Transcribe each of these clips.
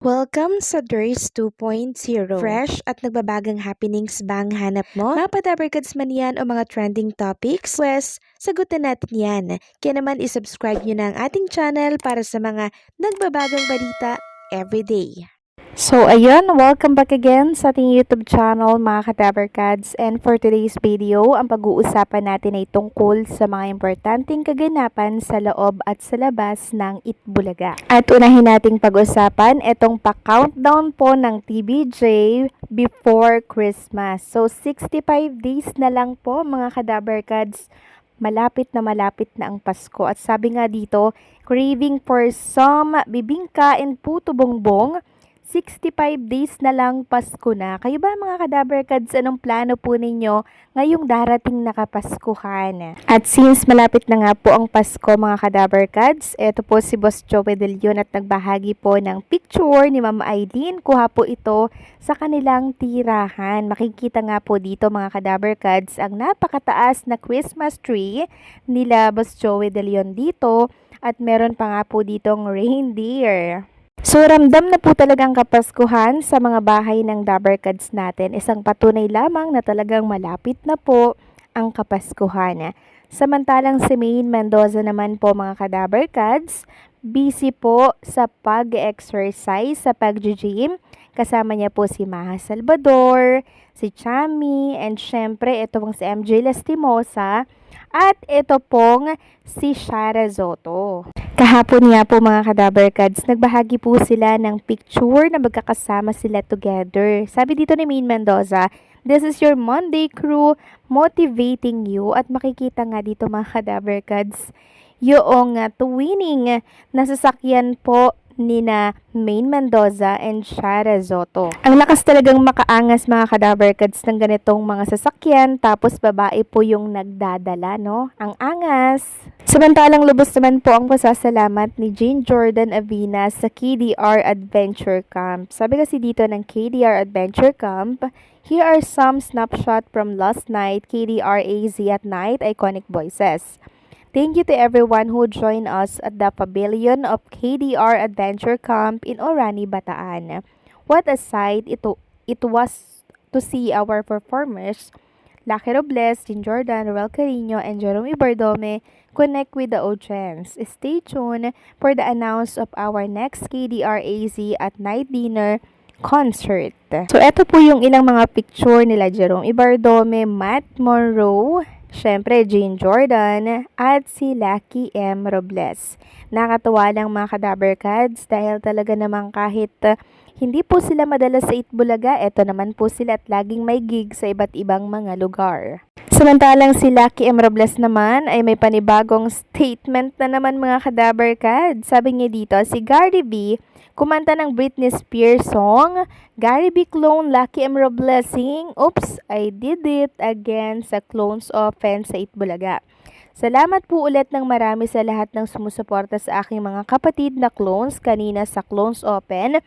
Welcome sa DRS 2.0. Fresh at nagbabagang happenings ba ang hanap mo? Mga padabarkads man yan o mga trending topics? Pwes, sagutin natin yan. Kaya naman isubscribe nyo na ang ating channel para sa mga nagbabagang balita everyday. So ayun, welcome back again sa ating YouTube channel mga kadabarkads, and for today's video, ang pag-uusapan natin ay tungkol sa mga importanteng kaganapan sa loob at sa labas ng Itbulaga. At unahin nating pag-usapan itong pa-countdown po ng TBJ before Christmas. So 65 days na lang po mga kadabarkads, malapit na ang Pasko. At sabi nga dito, craving for some bibingka and puto bongbong. 65 days na lang Pasko na. Kayo ba mga kadabarkads, anong plano po ninyo ngayong darating na Kapaskuhan? At since malapit na nga po ang Pasko mga kadabarkads, eto po si Boss Joey De Leon at nagbahagi po ng picture ni Mama Aileen. Kuha po ito sa kanilang tirahan. Makikita nga po dito mga kadabarkads ang napakataas na Christmas tree nila Boss Joey De Leon dito, at meron pa nga po ditong reindeer. So, ramdam na po talagang Kapaskuhan sa mga bahay ng Dabarkads natin. Isang patunay lamang na talagang malapit na po ang Kapaskuhan. Samantalang si Maine Mendoza naman po mga Kadabarkads, busy po sa pag-exercise, sa pag-gym. Kasama niya po si Maha Salvador, si Chami, and syempre ito pong si MJ Lastimosa, at ito pong si Shara Zoto. Kahapon nga po mga kadabarkads, nagbahagi po sila ng picture na magkakasama sila together. Sabi dito ni Maine Mendoza, "This is your Monday crew motivating you." At makikita nga dito mga kadabarkads, yung twinning na sasakyan po nina Maine Mendoza and Shara Zoto. Ang lakas talagang makaangas mga kadabarkads ng ganitong mga sasakyan, tapos babae po yung nagdadala, no? Ang angas! Samantalang lubos naman po ang pasasalamat ni Jane Jordan Avina sa KDR Adventure Camp. Sabi kasi dito ng KDR Adventure Camp, "Here are some snapshot from last night, KDR AZ at night, iconic voices. Thank you to everyone who joined us at the pavilion of KDR Adventure Camp in Orani, Bataan. What a sight it was to see our performers, Lucky Robles, Jane Jordan, Roel Carino, and Jerome Bardome, connect with the audience. Stay tuned for the announce of our next KDR AZ at night dinner concert." So, eto po yung ilang mga picture nila Jerome Ibardome, Matt Monroe, syempre Jane Jordan, at si Lucky M. Robles. Nakatuwa lang mga kadabarkads dahil talaga namang kahit hindi po sila madala sa Itbulaga, eto naman po sila at laging may gig sa iba't ibang mga lugar. Samantalang si Lucky M. Robles naman ay may panibagong statement na naman mga kadabarkads. Sabi niya dito, si Gary B kumanta ng Britney Spears song, Gary B clone Lucky M. Robles singing "Oops, I Did It" again sa Clones Open sa Itbulaga. "Salamat po ulit ng marami sa lahat ng sumusuporta sa aking mga kapatid na clones kanina sa Clones Open.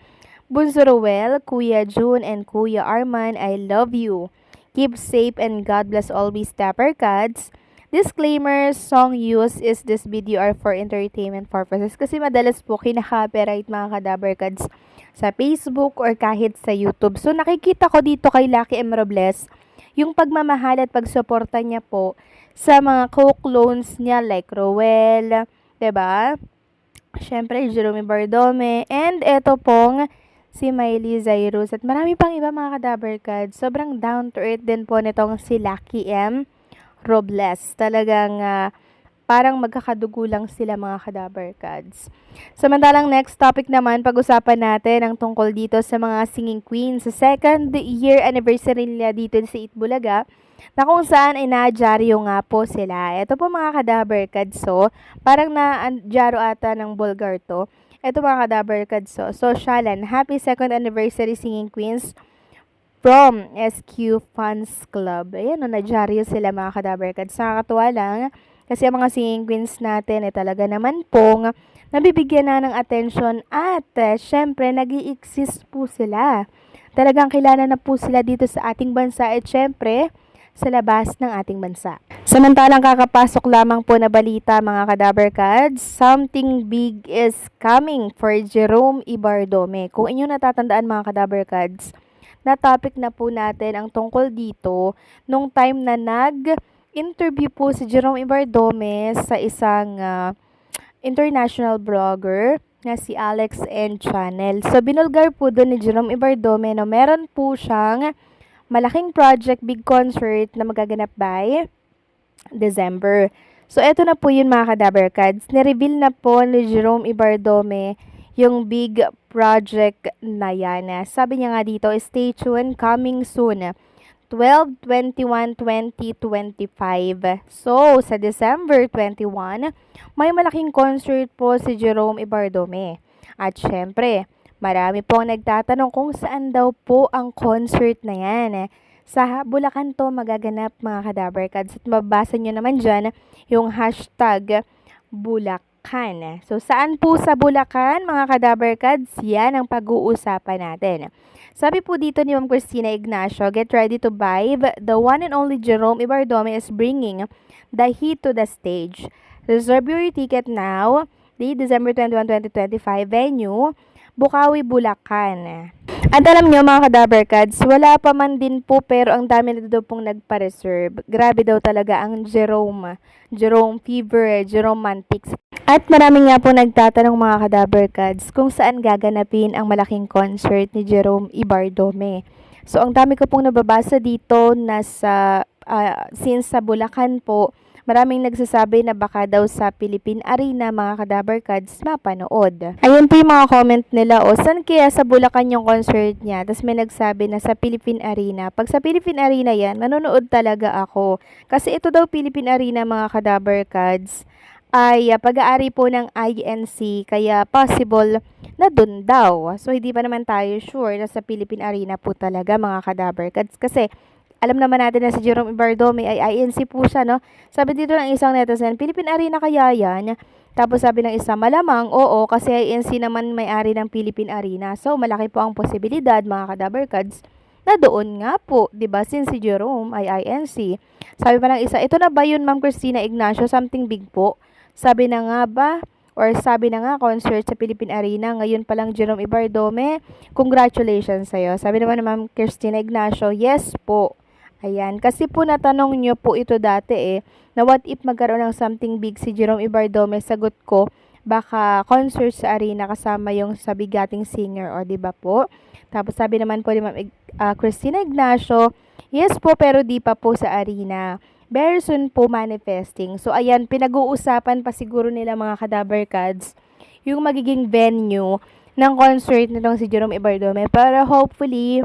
Bunso Roel, Kuya June, and Kuya Arman, I love you. Keep safe and God bless always, Dabarkads. Disclaimer, song use is this video are for entertainment purposes." Kasi madalas po kinaka-copyright mga kadabarkads sa Facebook or kahit sa YouTube. So nakikita ko dito kay Lucky M. Robles yung pagmamahal at pagsuporta niya po sa mga co-clones niya like Roel, 'di ba? Syempre Jerome Bardome, and eto pong si Miley Cyrus at marami pang iba mga kadabarkads. Sobrang down to earth din po nitong si Lucky M. Robles. Talagang parang magkakadugo lang sila mga kadabarkads. Samantalang next topic naman, pag-usapan natin ang tungkol dito sa mga singing queens. Sa second year anniversary nila dito sa Itbulaga, na kung saan ay nadyaryo nga po sila. Ito po mga kadabarkads, so parang nadyaro ata ng Bulgar to. Ito mga kadabarkads, so socialan, happy second anniversary singing queens from SQ Fans Club. Ayan, no, nadyaryo sila mga kadabarkads. Nakakatuwa lang kasi ang mga singing queens natin ay talaga naman pong nabibigyan na ng atensyon at syempre nag-i-exist po sila. Talagang kilala na po sila dito sa ating bansa at syempre sa labas ng ating bansa. Samantalang kakapasok lamang po na balita mga Kadaber Kads, something big is coming for Jerome Ibardome. Kung inyo natatandaan mga Kadaber Kads, na topic na po natin ang tungkol dito nung time na nag-interview po si Jerome Ibardome sa isang international blogger na si Alex N. Channel. So, binulgar po doon ni Jerome Ibardome na meron po siyang malaking project, big concert na magaganap by December. So, eto na po yun mga Kadaber Kads. Nireveal na po ni Jerome Ibardome yung big project na yan. Sabi niya nga dito, stay tuned, coming soon. 12/21/2025. So, sa December 21, may malaking concert po si Jerome Ibardome. At syempre, marami pong nagtatanong kung saan daw po ang concert na yan. Sa Bulacan to magaganap mga Kadaber Kads. At mababasa nyo naman dyan yung hashtag Bulacan. So, saan po sa Bulacan mga Kadaber Kads? Yan ang pag-uusapan natin. Sabi po dito ni Ma'am Cristina Ignacio, get ready to vibe. The one and only Jerome Ibardome is bringing the heat to the stage. Reserve your ticket now. The December 21, 2025 venue, Bukawi, Bulacan. At alam nyo mga Kadaber Kads, wala pa man din po pero ang dami na daw pong nagpa-reserve. Grabe daw talaga ang Jerome fever, Jerome Mantics. At marami nga po nagtatanong mga Kadaber Kads kung saan gaganapin ang malaking concert ni Jerome Ibardome. So ang dami ko pong nababasa dito na since sa Bulacan po, maraming nagsasabi na baka daw sa Philippine Arena mga Kadaber Kads mapanood. Ayun po yung mga comment nila, o saan kaya sa Bulacan yung concert niya? Tapos may nagsabi na sa Philippine Arena. Pag sa Philippine Arena yan, manonood talaga ako. Kasi ito daw Philippine Arena mga Kadaber Kads ay pag-aari po ng INC, kaya possible na dun daw. So hindi pa naman tayo sure na sa Philippine Arena po talaga mga Kadaber Kads, kasi alam naman natin na si Jerome Ibardome ay INC po siya, no? Sabi dito ng isang netizen, Philippine Arena kaya yan? Tapos sabi ng isa, malamang, oo, kasi INC naman may-ari ng Philippine Arena. So, malaki po ang posibilidad, mga Kadaber Kads, na doon nga po, diba? Since si Jerome ay INC. Sabi pa ng isa, ito na ba yun, Ma'am Cristina Ignacio? Something big po. Sabi na nga ba? Or sabi na nga, concert sa Philippine Arena. Ngayon pa lang, Jerome Ibardome, congratulations sa'yo. Sabi naman ni Ma'am Cristina Ignacio, yes po. Ayan, kasi po natanong nyo po ito dati na what if magkaroon ng something big si Jerome Ibardome, sagot ko, baka concert sa arena kasama yung sa bigating singer, o diba po? Tapos sabi naman po ni Ma'am Cristina Ignacio, yes po pero di pa po sa arena. Very soon po manifesting. So ayan, pinag-uusapan pa siguro nila mga Kadaber Kads yung magiging venue ng concert nitong si Jerome Ibardome, para hopefully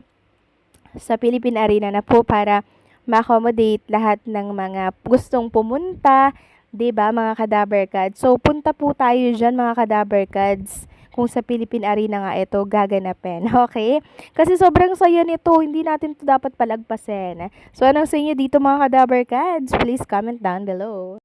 sa Philippine Arena na po para ma-accommodate lahat ng mga gustong pumunta, 'di ba mga Kadaber Kads? So punta po tayo diyan mga Kadaber Kads kung sa Philippine Arena nga ito gaganapin. Okay? Kasi sobrang saya nito, hindi natin ito dapat palagpasin. So anong sa inyo dito mga Kadaber Kads? Please comment down below.